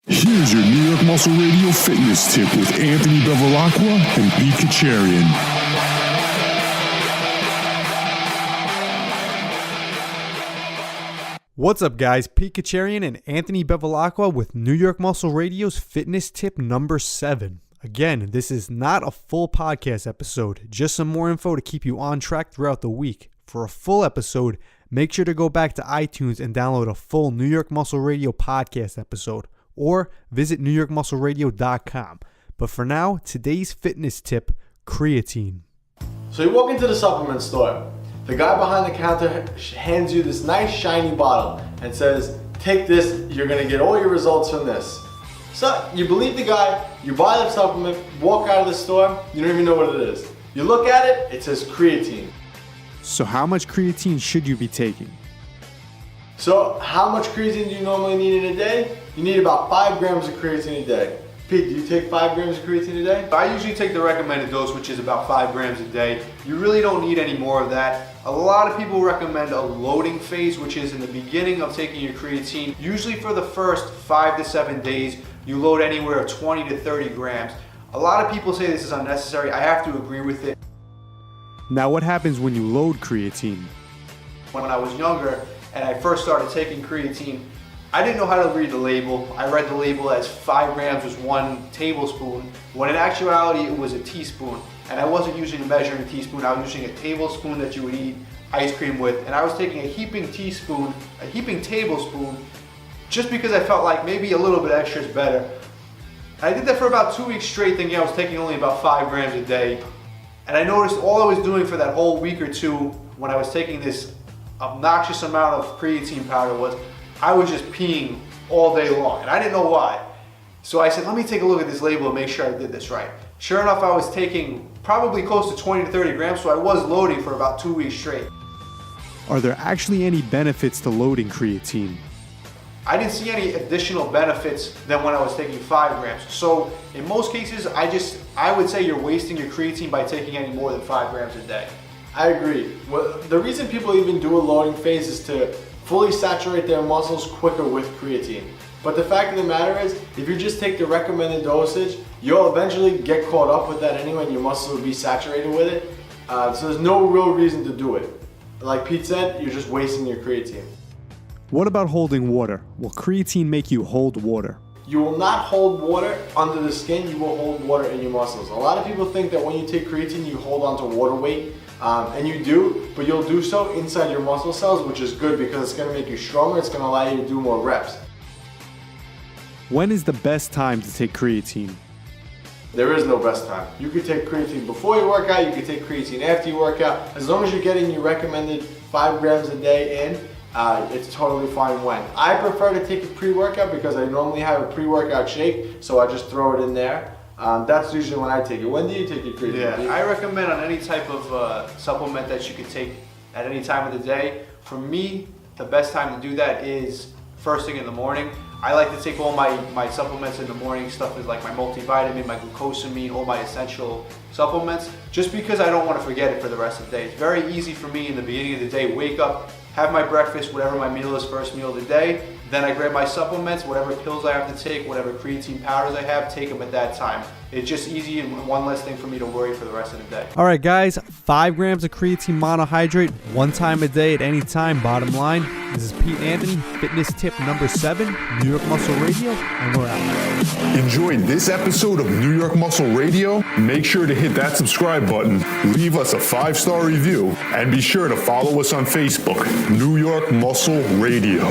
Here's your New York Muscle Radio fitness tip with Anthony Bevilacqua and Pete Kacharian. What's up, guys? Pete Kacharian and Anthony Bevilacqua with New York Muscle Radio's fitness tip number 7. Again, this is not a full podcast episode, just some more info to keep you on track throughout the week. For a full episode, make sure to go back to iTunes and download a full New York Muscle Radio podcast episode, or visit newyorkmuscleradio.com. But for now, today's fitness tip, creatine. So you walk into the supplement store. The guy behind the counter hands you this nice shiny bottle and says, take this, you're gonna get all your results from this. So you believe the guy, you buy the supplement, walk out of the store, you don't even know what it is. You look at it, it says creatine. So how much creatine should you be taking? So how much creatine do you normally need in a day? You need about 5 grams of creatine a day. Pete, do you take 5 grams of creatine a day? I usually take the recommended dose, which is about 5 grams a day. You really don't need any more of that. A lot of people recommend a loading phase, which is in the beginning of taking your creatine. Usually for the first 5 to 7 days, you load anywhere 20 to 30 grams. A lot of people say this is unnecessary. I have to agree with it. Now, what happens when you load creatine? When I was younger and I first started taking creatine, I didn't know how to read the label. I read the label as 5 grams was 1 tablespoon, when in actuality it was a teaspoon. And I wasn't using a measuring teaspoon, I was using a tablespoon that you would eat ice cream with. And I was taking a heaping tablespoon, just because I felt like maybe a little bit extra is better. And I did that for about 2 weeks straight, thinking I was taking only about 5 grams a day. And I noticed all I was doing for that whole week or two when I was taking this obnoxious amount of creatine powder was I was just peeing all day long, and I didn't know why. So I said, let me take a look at this label and make sure I did this right. Sure enough, I was taking probably close to 20 to 30 grams, so I was loading for about 2 weeks straight. Are there actually any benefits to loading creatine? I didn't see any additional benefits than when I was taking 5 grams. So in most cases, I would say you're wasting your creatine by taking any more than 5 grams a day. I agree. Well, the reason people even do a loading phase is to fully saturate their muscles quicker with creatine. But the fact of the matter is, if you just take the recommended dosage, you'll eventually get caught up with that anyway and your muscles will be saturated with it. So there's no real reason to do it. Like Pete said, you're just wasting your creatine. What about holding water? Will creatine make you hold water? You will not hold water under the skin, you will hold water in your muscles. A lot of people think that when you take creatine, you hold on to water weight. And you do, but you'll do so inside your muscle cells, which is good because it's going to make you stronger, it's going to allow you to do more reps. When is the best time to take creatine? There is no best time. You could take creatine before you work out, you could take creatine after you work out. As long as you're getting your recommended 5 grams a day in, it's totally fine when. I prefer to take a pre-workout because I normally have a pre-workout shake, so I just throw it in there. That's usually when I take it. When do you take your creatine? Yeah, I recommend on any type of supplement that you can take at any time of the day. For me, the best time to do that is first thing in the morning. I like to take all my supplements in the morning. Stuff is like my multivitamin, my glucosamine, all my essential supplements, just because I don't want to forget it for the rest of the day. It's very easy for me in the beginning of the day, wake up, have my breakfast, whatever my meal is, first meal of the day. Then I grab my supplements, whatever pills I have to take, whatever creatine powders I have, take them at that time. It's just easy and one less thing for me to worry for the rest of the day. All right, guys, 5 grams of creatine monohydrate, 1 time a day at any time, bottom line. This is Pete Anthony, fitness tip number 7, New York Muscle Radio, and we're out. Enjoyed this episode of New York Muscle Radio? Make sure to hit that subscribe button, leave us a 5-star review, and be sure to follow us on Facebook, New York Muscle Radio.